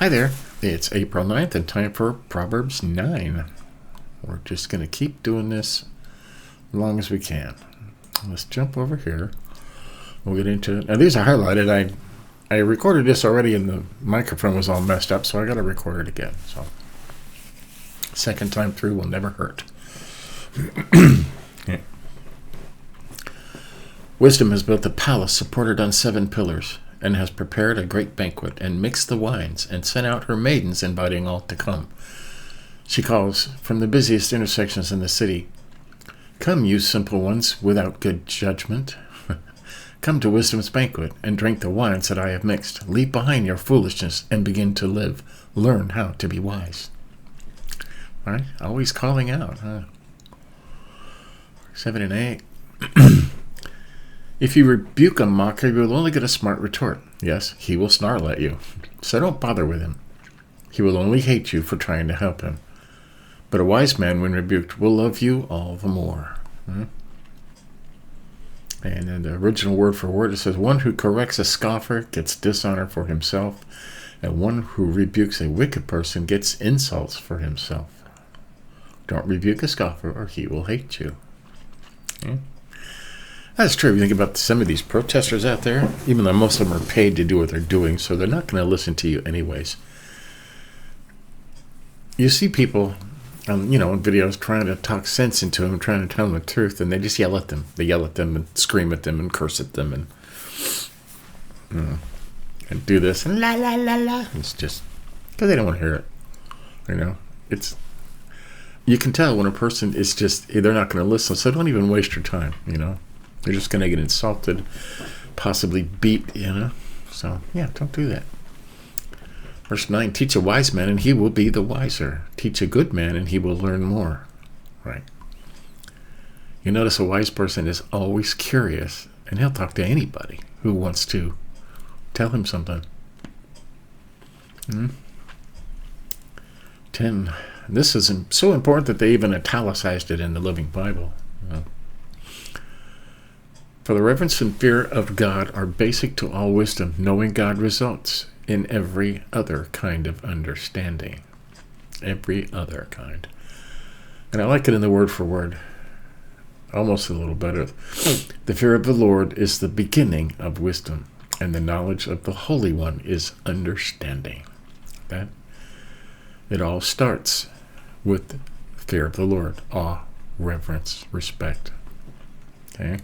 Hi there, it's April 9th and time for Proverbs 9. We're just going to keep doing this as long as we can. Let's jump over here. We'll get into it. Now these are highlighted. I recorded this already and the microphone was all messed up, so I got to record it again. So second time through will never hurt. Okay. Wisdom has built a palace supported on 7 pillars, and has prepared a great banquet, and mixed the wines, and sent out her maidens, inviting all to come. She calls from the busiest intersections in the city, "Come, you simple ones, without good judgment. Come to wisdom's banquet, and drink the wines that I have mixed. Leave behind your foolishness, and begin to live. Learn how to be wise." All right, always calling out, huh? 7 and 8. If you rebuke a mocker, you will only get a smart retort. Yes, he will snarl at you. So don't bother with him. He will only hate you for trying to help him. But a wise man, when rebuked, will love you all the more. And in the original word for word, it says, one who corrects a scoffer gets dishonor for himself, and one who rebukes a wicked person gets insults for himself. Don't rebuke a scoffer, or he will hate you. Okay? That's true. If you think about some of these protesters out there, even though most of them are paid to do what they're doing, so they're not going to listen to you anyways. You see people, in videos trying to talk sense into them, trying to tell them the truth, and they just yell at them. They yell at them and scream at them and curse at them and do this and la la la la. It's just because they don't want to hear it. You can tell when a person is just, they're not going to listen, so don't even waste your time, They're just going to get insulted, possibly beat, So, yeah, don't do that. Verse 9, teach a wise man and he will be the wiser. Teach a good man and he will learn more. Right. You notice a wise person is always curious, and he'll talk to anybody who wants to tell him something. 10. This is so important that they even italicized it in the Living Bible. For the reverence and fear of God are basic to all wisdom. Knowing God results in every other kind of understanding. Every other kind. And I like it in the word for word. Almost a little better. The fear of the Lord is the beginning of wisdom, and the knowledge of the Holy One is understanding. That it all starts with fear of the Lord. Awe, reverence, respect. Okay?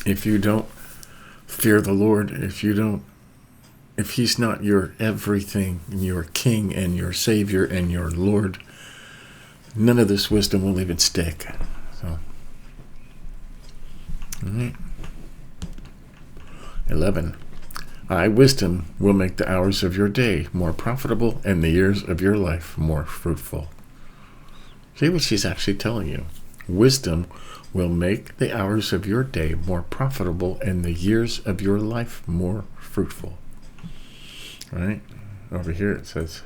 If you don't fear the Lord, if he's not your everything, and your King and your Savior and your Lord, none of this wisdom will even stick. So, all right. 11. Wisdom will make the hours of your day more profitable and the years of your life more fruitful. See what she's actually telling you. Wisdom will make the hours of your day more profitable and the years of your life more fruitful. Right? Over here it says,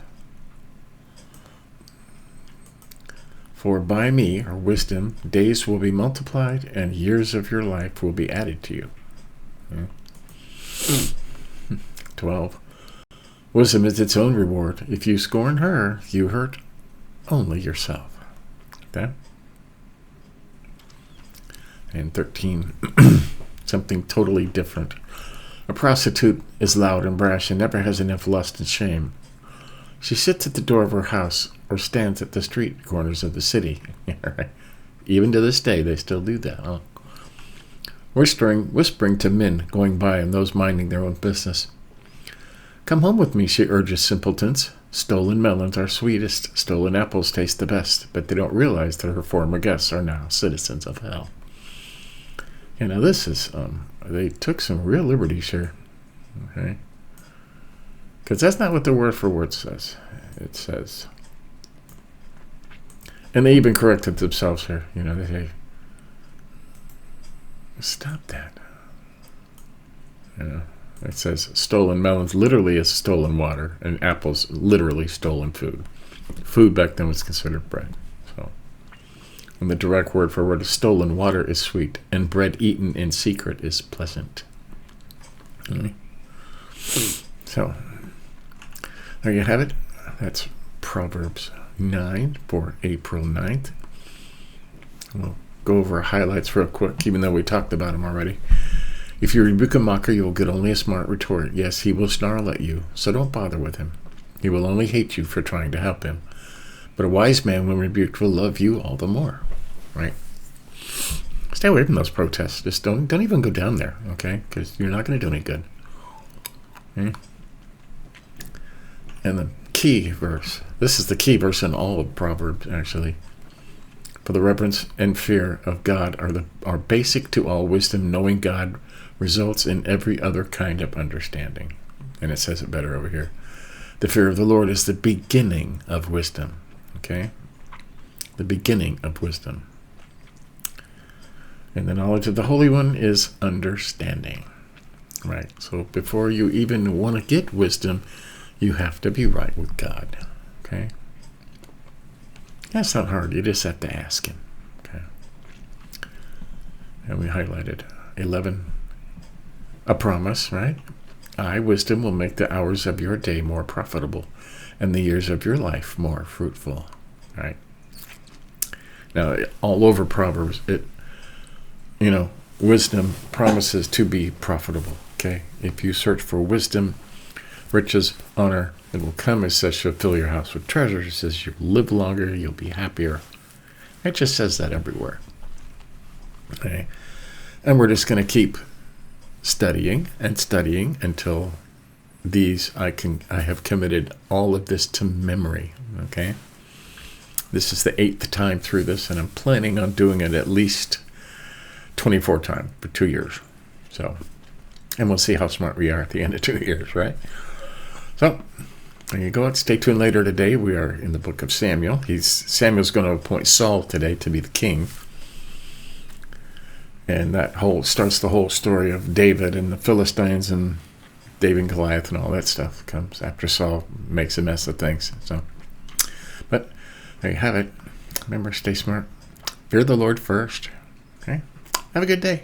for by me, or wisdom, days will be multiplied and years of your life will be added to you. 12. Wisdom is its own reward. If you scorn her, you hurt only yourself. Okay? And 13, something totally different. A prostitute is loud and brash and never has enough lust and shame. She sits at the door of her house or stands at the street corners of the city. Even to this day, they still do that. Huh? Whispering to men going by and those minding their own business. Come home with me, she urges simpletons. Stolen melons are sweetest, stolen apples taste the best, but they don't realize that her former guests are now citizens of hell. This is, they took some real liberties here, okay? Because that's not what the word for word says. It says, and they even corrected themselves here, they say, stop that. It says stolen melons literally is stolen water, and apples literally stolen food. Food back then was considered bread. So, and the direct word for word is stolen water is sweet, and bread eaten in secret is pleasant. So, there you have it. That's Proverbs 9 for April 9th. We'll go over our highlights real quick, even though we talked about them already. If you rebuke a mocker, you will get only a smart retort. Yes, he will snarl at you, so don't bother with him. He will only hate you for trying to help him. But a wise man, when rebuked, will love you all the more. Right? Stay away from those protests. Just don't even go down there, okay? Because you're not going to do any good. Okay? And the key verse. This is the key verse in all of Proverbs, actually. For the reverence and fear of God are basic to all wisdom. Knowing God results in every other kind of understanding. And it says it better over here. The fear of the Lord is the beginning of wisdom. Okay? The beginning of wisdom. And the knowledge of the Holy One is understanding. Right? So before you even want to get wisdom, you have to be right with God. Okay? That's not hard. You just have to ask him. Okay? And we highlighted 11. A promise, right? I, wisdom, will make the hours of your day more profitable and the years of your life more fruitful. Right? Now, all over Proverbs, wisdom promises to be profitable. Okay? If you search for wisdom, riches, honor, it will come. It says she'll fill your house with treasure. It says you'll live longer, you'll be happier. It just says that everywhere. Okay? And we're just going to keep studying until I have committed all of this to memory. Okay? This is the 8th time through this, and I'm planning on doing it at least 24 times for 2 years. So, and we'll see how smart we are at the end of 2 years, right? So, there you go. Stay tuned later today. We are in the book of Samuel. Samuel's going to appoint Saul today to be the king. And that starts the whole story of David and the Philistines and David and Goliath and all that stuff comes after Saul makes a mess of things. So, but there you have it. Remember, stay smart. Fear the Lord first. Okay? Have a good day.